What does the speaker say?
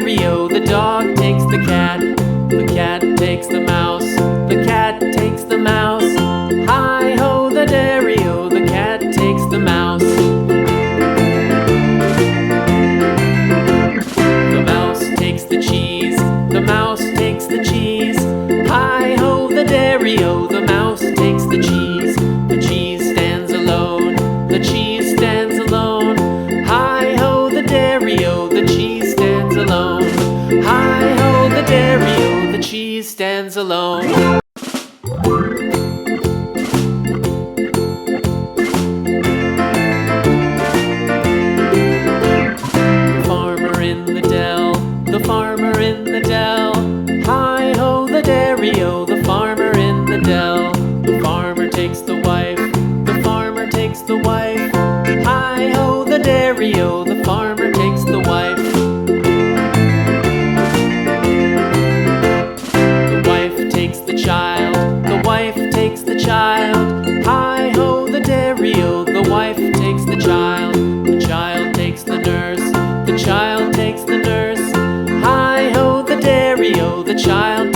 dairy-o, the dog takes the cat. The cat takes the mouse. The cat takes the mouse. Hi-ho, the dairy-o, the cat takes the mouse. The mouse takes the cheese. The mouse takes the cheese. Hi-ho, the dairy-o, the mouse takes the cheese. The cheese stands alone. The cheese stands alone. Hi-ho, the dairy-o, the cheese stands alone. Hi-ho, the dairy-o, the cheese stands alone. The farmer in the dell. The farmer in the dell. Hi-ho, the dairy-o, the farmer in the dell. The farmer takes the wife. The farmer takes the wife. Hi-ho, the dairy-o, the farmer takes the wife. The wife takes the child. The wife takes the child. Hi-ho, the dairy-o, the wife takes the child. The child takes the nurse. The child takes the nurse. Hi-ho, the dairy-o, the child